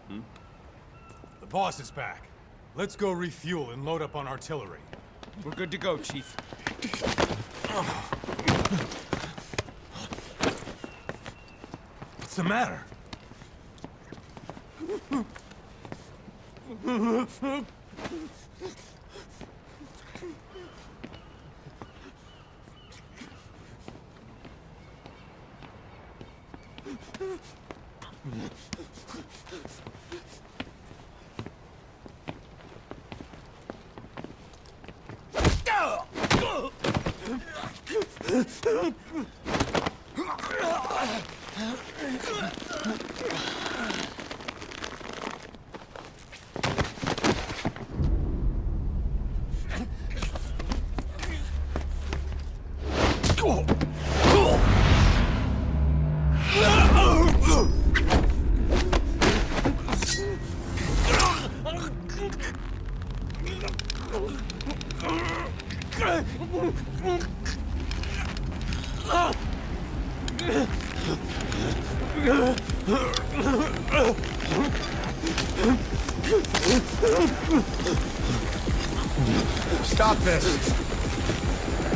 The boss is back. Let's go refuel and load up on artillery. We're good to go, Chief. What's the matter? Stop this!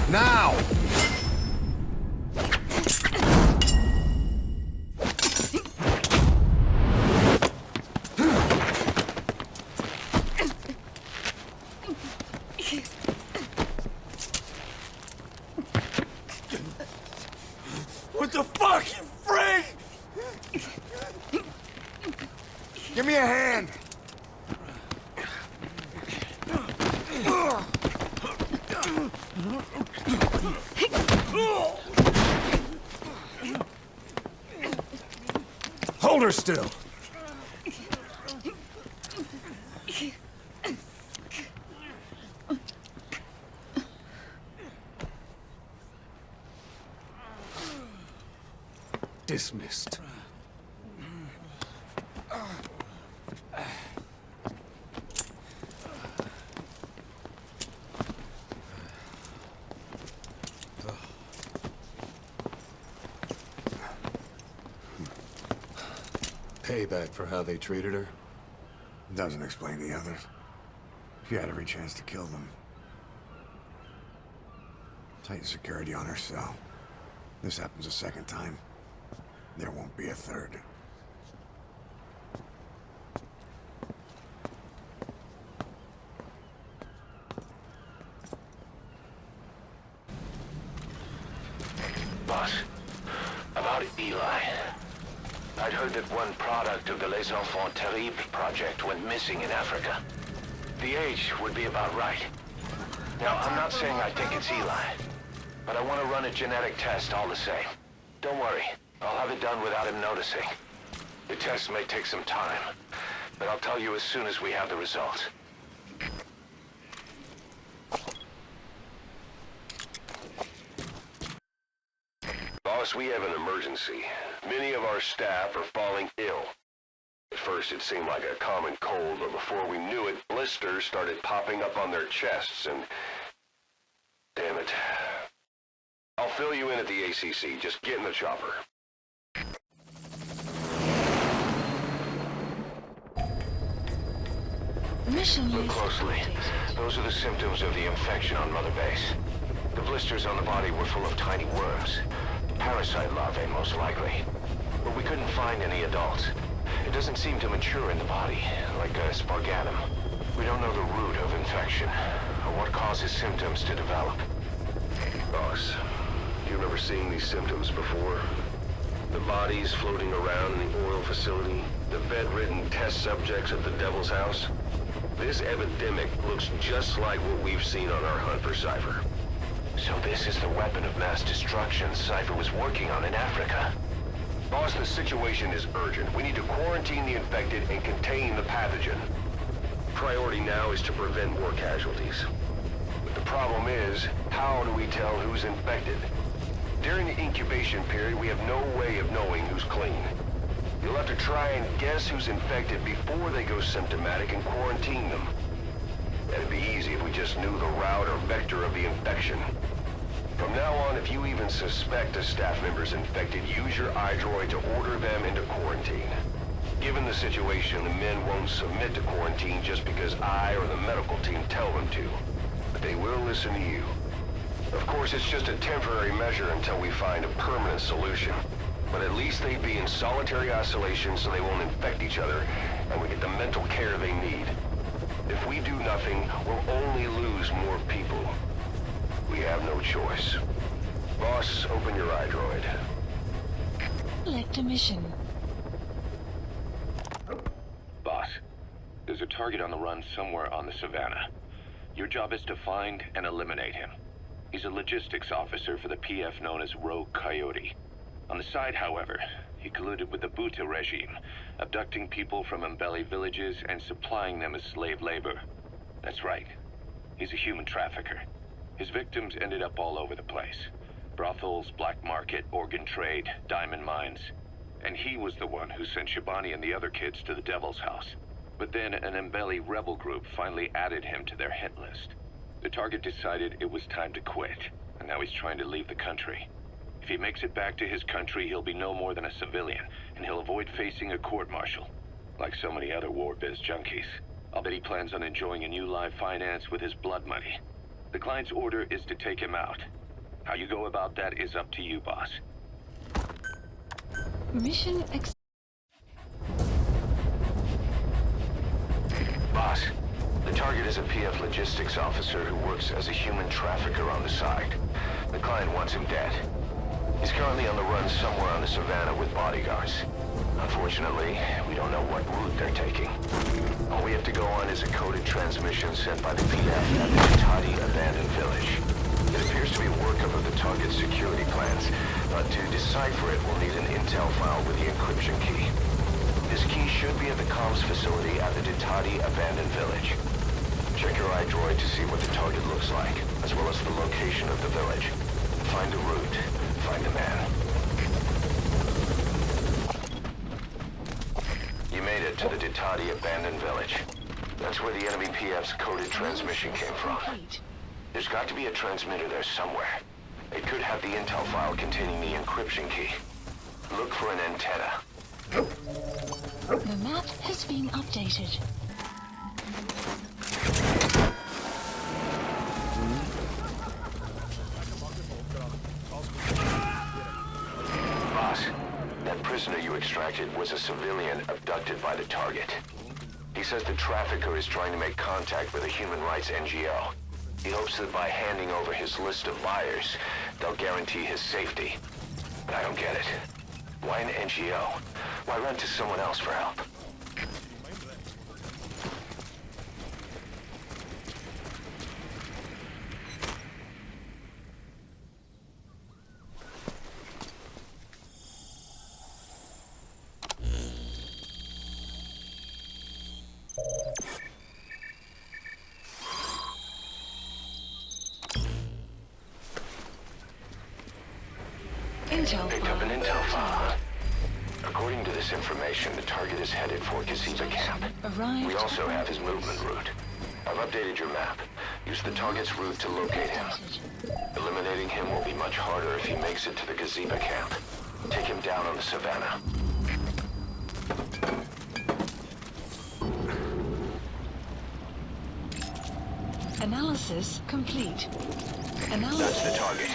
Now! What the fuck, you freak? Give me a hand! Hold her still. Dismissed. Payback for how they treated her? Doesn't explain the others. She had every chance to kill them. Tight security on her cell. This happens a second time. There won't be a third. Boss, about Eli. I'd heard that one product of the Les Enfants Terribles project went missing in Africa. The age would be about right. Now, I'm not saying I think it's Eli, but I want to run a genetic test all the same. Don't worry, I'll have it done without him noticing. The test may take some time, but I'll tell you as soon as we have the results. Boss, we have an emergency. Many of our staff are falling ill. At first it seemed like a common cold, but before we knew it, blisters started popping up on their chests and... Damn it. I'll fill you in at the ACC. Just get in the chopper. Look closely. Those are the symptoms of the infection on Motherbase. The blisters on the body were full of tiny worms. Parasite larvae, most likely. But we couldn't find any adults. It doesn't seem to mature in the body, like a spargatum. We don't know the root of infection, or what causes symptoms to develop. Boss, you remember seeing these symptoms before? The bodies floating around in the oil facility, the bedridden test subjects at the Devil's House. This epidemic looks just like what we've seen on our hunt for Cypher. So this is the weapon of mass destruction Cypher was working on in Africa. Boss, the situation is urgent. We need to quarantine the infected and contain the pathogen. Priority now is to prevent more casualties. But the problem is, how do we tell who's infected? During the incubation period, we have no way of knowing who's clean. You'll have to try and guess who's infected before they go symptomatic and quarantine them. That'd be easy if we just knew the route or vector of the infection. From now on, if you even suspect a staff member's infected, use your iDroid to order them into quarantine. Given the situation, the men won't submit to quarantine just because I or the medical team tell them to. But they will listen to you. Of course, it's just a temporary measure until we find a permanent solution. But at least they'd be in solitary isolation so they won't infect each other, and we get the mental care they need. If we do nothing, we'll only lose more people. We have no choice. Boss, open your iDroid. Select a mission. Boss, there's a target on the run somewhere on the Savannah. Your job is to find and eliminate him. He's a logistics officer for the PF known as Rogue Coyote. On the side, however, he colluded with the Buta regime, abducting people from Mbeli villages and supplying them as slave labor. That's right. He's a human trafficker. His victims ended up all over the place. Brothels, black market, organ trade, diamond mines. And he was the one who sent Shabani and the other kids to the Devil's House. But then an Mbeli rebel group finally added him to their hit list. The target decided it was time to quit, and now he's trying to leave the country. If he makes it back to his country, he'll be no more than a civilian, and he'll avoid facing a court-martial. Like so many other war biz junkies. I'll bet he plans on enjoying a new live finance with his blood money. The client's order is to take him out. How you go about that is up to you, boss. Mission Boss, the target is a PF logistics officer who works as a human trafficker on the side. The client wants him dead. He's currently on the run somewhere on the Savannah with bodyguards. Unfortunately, we don't know what route they're taking. All we have to go on is a coded transmission sent by the PF at the Ditati abandoned village. It appears to be workup of the target's security plans, but to decipher it, we'll need an intel file with the encryption key. This key should be at the comms facility at the Ditati abandoned village. Check your iDroid to see what the target looks like, as well as the location of the village. Find the route. Find the man. You made it to the Ditati abandoned village. That's where the enemy PF's coded transmission came from. There's got to be a transmitter there somewhere. It could have the intel file containing the encryption key. Look for an antenna. The map has been updated. Boss, that prisoner you extracted was a civilian abducted by the target. He says the trafficker is trying to make contact with a human rights NGO. He hopes that by handing over his list of buyers, they'll guarantee his safety. But I don't get it. Why an NGO? Why run to someone else for help? Picked up an intel file. According to this information, the target is headed for Gaziba camp. We also have his movement route. I've updated your map. Use the target's route to locate him. Eliminating him will be much harder if he makes it to the Gaziba camp. Take him down on the Savannah. Analysis complete. That's the target.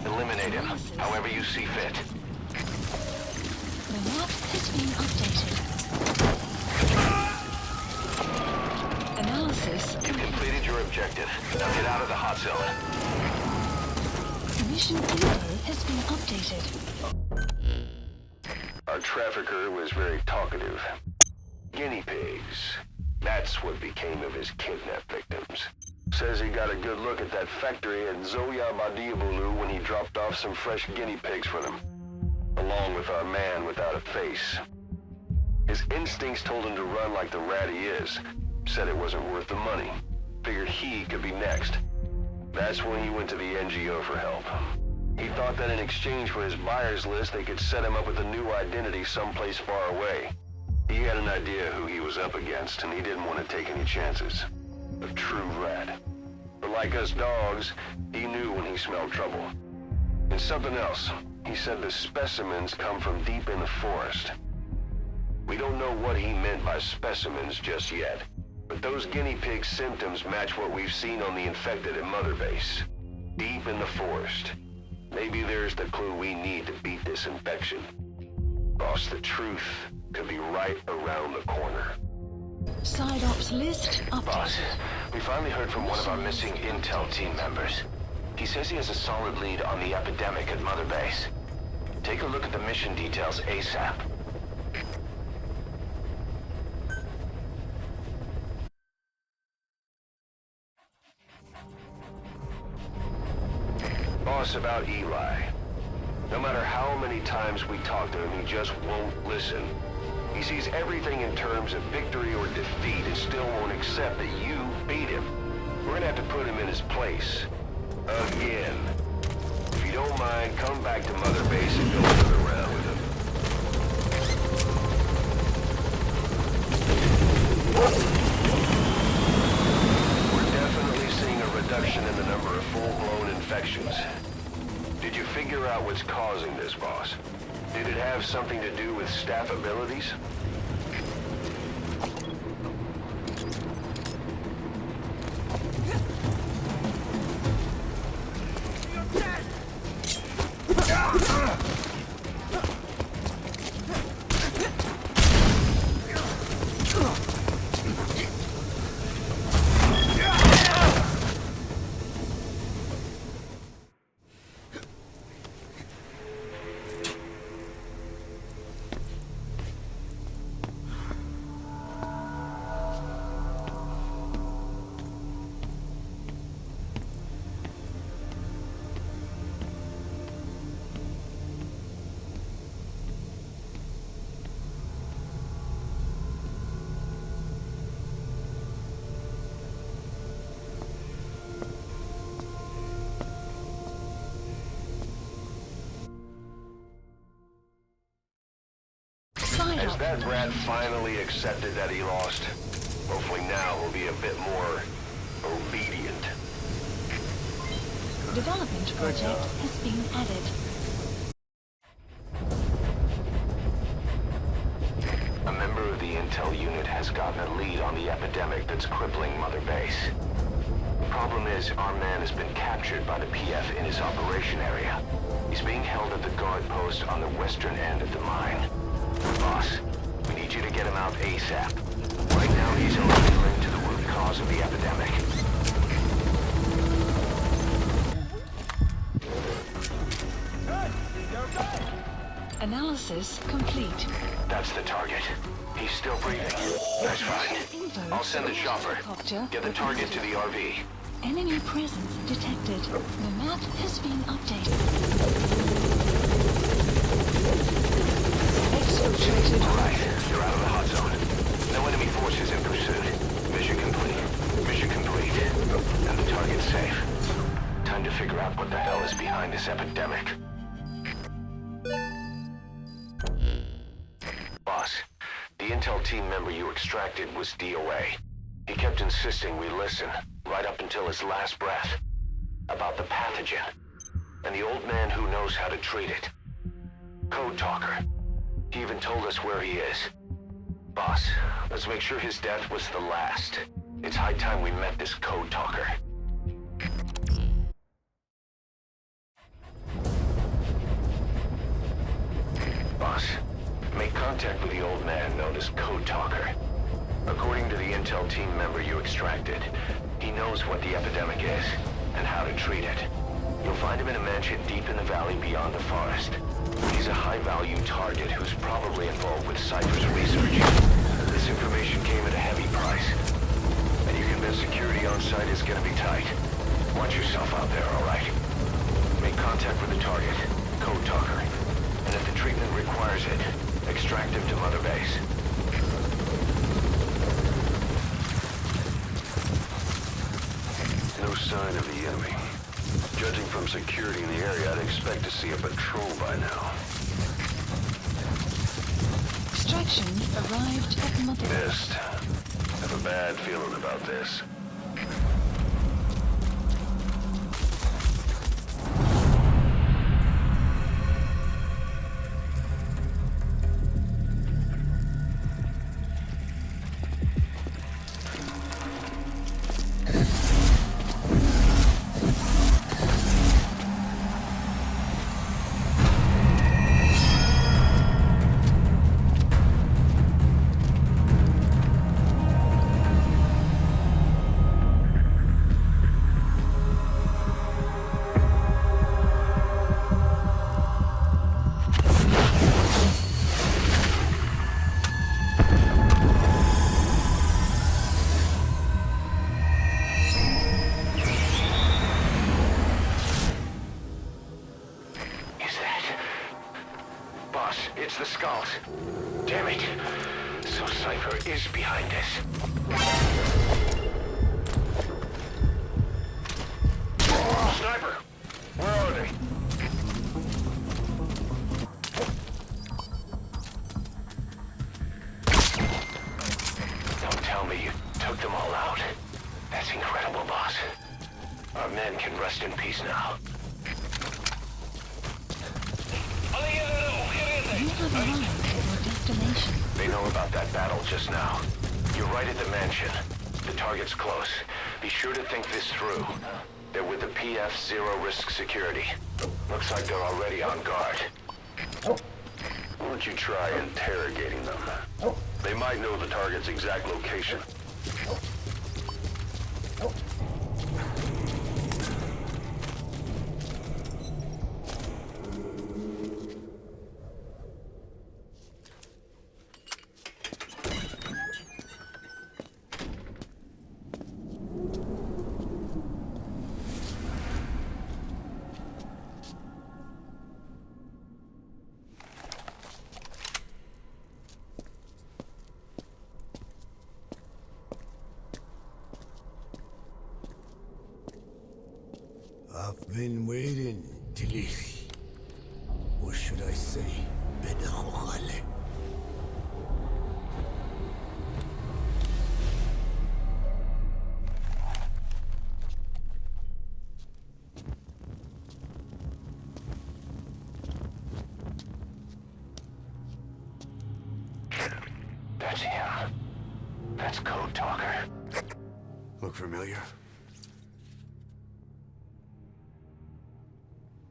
Eliminate him, however you see fit. The map has been updated. Analysis. You've completed your objective. Now get out of the hot zone. Mission info has been updated. Our trafficker was very talkative. Guinea pigs. That's what became of his kidnapped victims. Says he got a good look at that factory at Zoya Badiabulu when he dropped off some fresh guinea pigs for them, along with our man without a face. His instincts told him to run like the rat he is. Said it wasn't worth the money. Figured he could be next. That's when he went to the NGO for help. He thought that in exchange for his buyer's list, they could set him up with a new identity someplace far away. He had an idea who he was up against, and he didn't want to take any chances. A true rat. But like us dogs, he knew when he smelled trouble. And something else. He said the specimens come from deep in the forest. We don't know what he meant by specimens just yet, but those guinea pig symptoms match what we've seen on the infected at Motherbase. Deep in the forest. Maybe there's the clue we need to beat this infection. Boss, the truth could be right around the corner. Side ops list updated. Boss, we finally heard from one of our missing intel team members. He says he has a solid lead on the epidemic at Motherbase. Take a look at the mission details ASAP. Boss, about Eli. No matter how many times we talk to him, he just won't listen. He sees everything in terms of victory or defeat and still won't accept that you beat him. We're gonna have to put him in his place. Again. If you don't mind, come back to Motherbase and go another round with him. We're definitely seeing a reduction in the number of full-blown infections. Did you figure out what's causing this, boss? Did it have something to do with staff abilities? Has that brat finally accepted that he lost? Hopefully now he'll be a bit more obedient. Development project has been added. A member of the intel unit has gotten a lead on the epidemic that's crippling Motherbase. The problem is, our man has been captured by the PF in his operation area. He's being held at the guard post on the western end of the mine. Boss, we need you to get him out ASAP. Right now, he's already linked to the root cause of the epidemic. Analysis complete. That's the target. He's still breathing. Nice find. I'll send the chopper. Get the target to the RV. Enemy presence detected. The map has been updated. Exfiltrated. All right, you're out of the hot zone. No enemy forces in pursuit. Mission complete. Mission complete. And the target's safe. Time to figure out what the hell is behind this epidemic. Boss, the intel team member you extracted was DOA. He kept insisting we listen, right up until his last breath, about the pathogen, and the old man who knows how to treat it. Codetalker. He even told us where he is. Boss, let's make sure his death was the last. It's high time we met this Codetalker. Boss, make contact with the old man known as Codetalker. According to the intel team member you extracted, he knows what the epidemic is and how to treat it. You'll find him in a mansion deep in the valley beyond the forest. He's a high-value target who's probably involved with Cypher's research. This information came at a heavy price, and you convinced security on site is gonna be tight. Watch yourself out there, all right? Make contact with the target, Codetalker, and if the treatment requires it, extract him to Motherbase. No sign of the enemy. Judging from security in the area, I'd expect to see a patrol by now. Extraction arrived at Motherbase. Missed. Have a bad feeling about this. boss. It's the skulls. Damn it. So Cypher is behind this. Sniper! Where are they? Don't tell me you took them all out. That's incredible, boss. Our men can rest in peace now. You have arrived at your destination. They know about that battle just now. You're right at the mansion. The target's close. Be sure to think this through. They're with the PF Zero Risk Security. Looks like they're already on guard. Why don't you try interrogating them? They might know the target's exact location. I've been waiting, Tilly. Or should I say, Bedahokhale. That's him. That's Codetalker. Look familiar?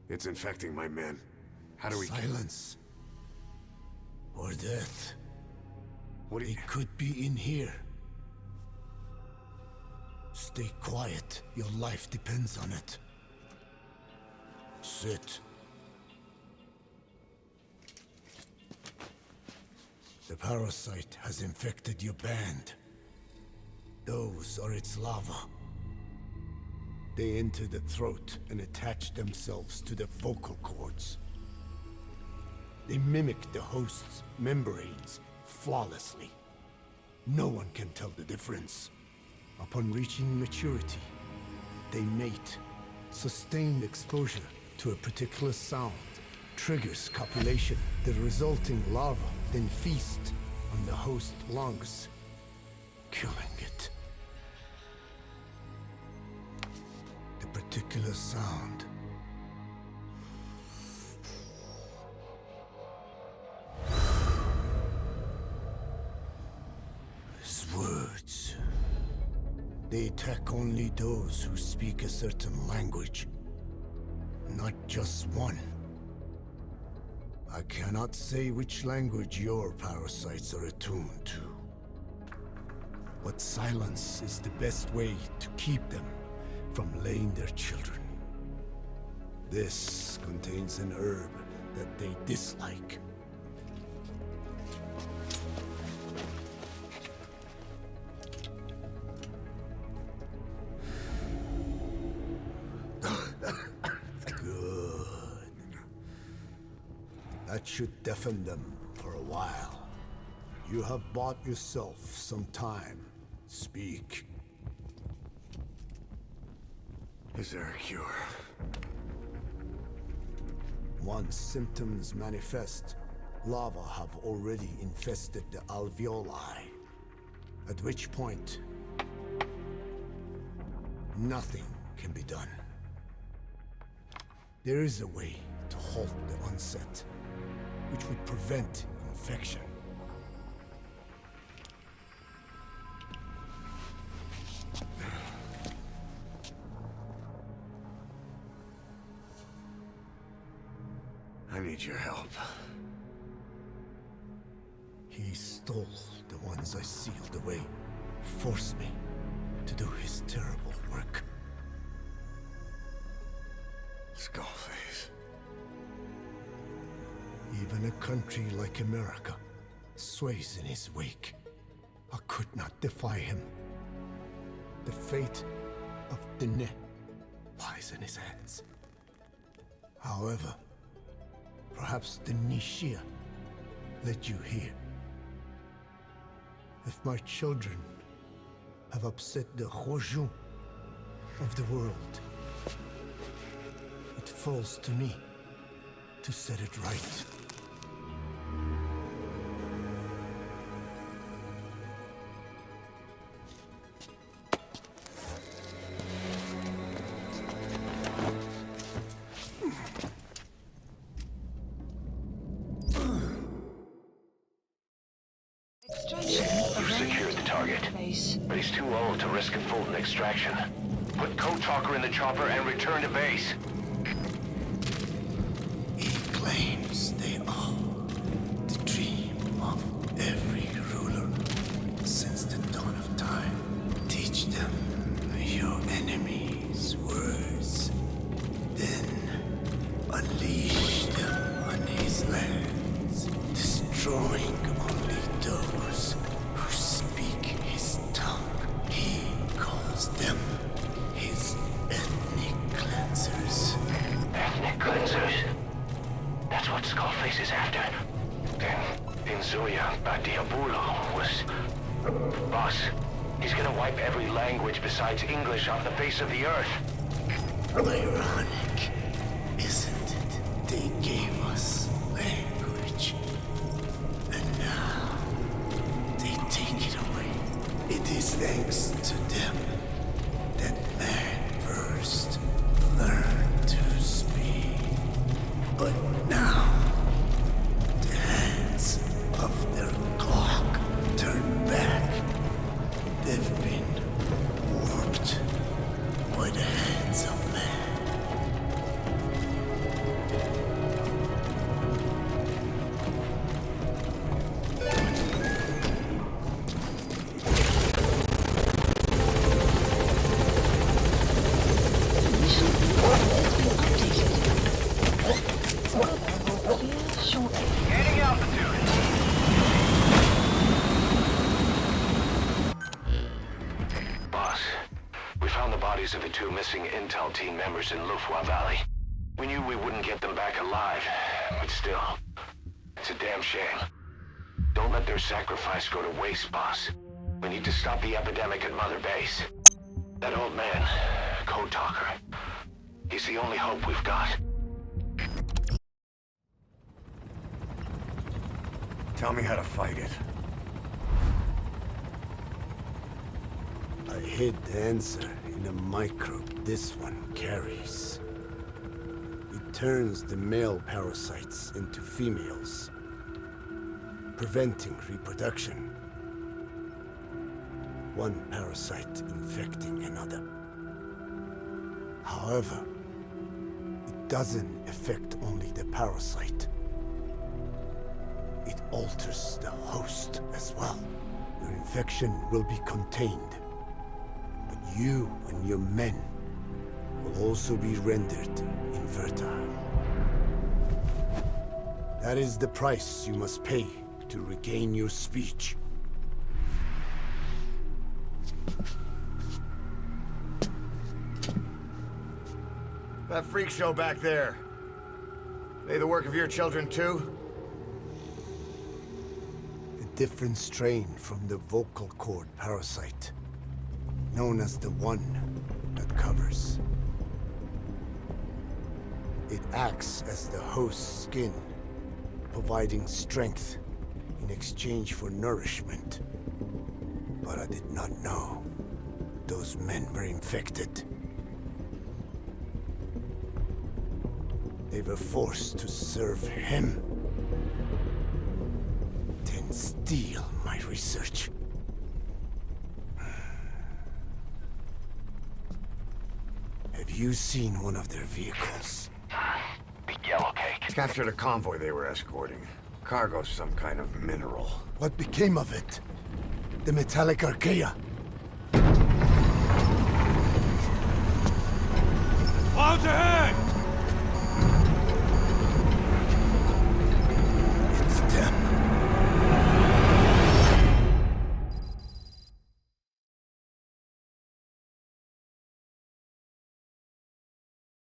It's infecting my men. How do we... Silence. Or death. What do you... It could be in here. Stay quiet. Your life depends on it. Sit. The parasite has infected your band. Those are its larvae. They enter the throat and attach themselves to the vocal cords. They mimic the host's membranes flawlessly. No one can tell the difference. Upon reaching maturity, they mate. Sustained exposure to a particular sound triggers copulation. The resulting larva then feast on the host lungs, killing it. The particular sound is words. They attack only those who speak a certain language, not just one. I cannot say which language your parasites are attuned to. But silence is the best way to keep them from laying their children. This contains an herb that they dislike. Good. That should deafen them for a while. You have bought yourself some time. Speak. Is there a cure? Once symptoms manifest, larvae have already infested the alveoli. At which point, nothing can be done. There is a way to halt the onset, which would prevent infection. I need your help. He stole the ones I sealed away, forced me to do his terrible work. Skullface. Even a country like America sways in his wake. I could not defy him. The fate of Dine lies in his hands. However, perhaps the Nishia let you hear. If my children have upset the Rojun of the world, it falls to me to set it right. You've secured the target, but he's too old to risk a Fulton extraction. Put Codetalker in the chopper and return to base. He claims they are the dream of every ruler since the dawn of time. Teach them your enemy's words, then unleash them on his lands, destroying only those who speak his tongue. He calls them his ethnic cleansers. Ethnic cleansers? That's what Skullface is after. Then, Inzuya Badiabulo was... Boss, he's gonna wipe every language besides English off the face of the earth. Ironic, isn't it? They gave us language, and now they take it away. It is thanks to them that man first learned to speak. But now, the hands of their clock turn back. They've been warped by the hands of man. Gaining altitude. Boss, we found the bodies of the two missing Intel team members in Lufwa Valley. We knew we wouldn't get them back alive, but still, it's a damn shame. Don't let their sacrifice go to waste, boss. We need to stop the epidemic at Mother Base. That old man, Codetalker, he's the only hope we've got. Tell me how to fight it. I hid the answer in a microbe this one carries. It turns the male parasites into females, preventing reproduction. One parasite infecting another. However, it doesn't affect only the parasite. It alters the host as well. Your infection will be contained, but you and your men will also be rendered infertile. That is the price you must pay to regain your speech. That freak show back there. They the work of your children too? A different strain from the vocal cord parasite, known as the one that covers. It acts as the host's skin, providing strength in exchange for nourishment. But I did not know those men were infected. They were forced to serve him, then steal my research. Have you seen one of their vehicles? The yellow cake. Captured a convoy they were escorting. Cargo's some kind of mineral. What became of it? The metallic archaea? Clouds ahead!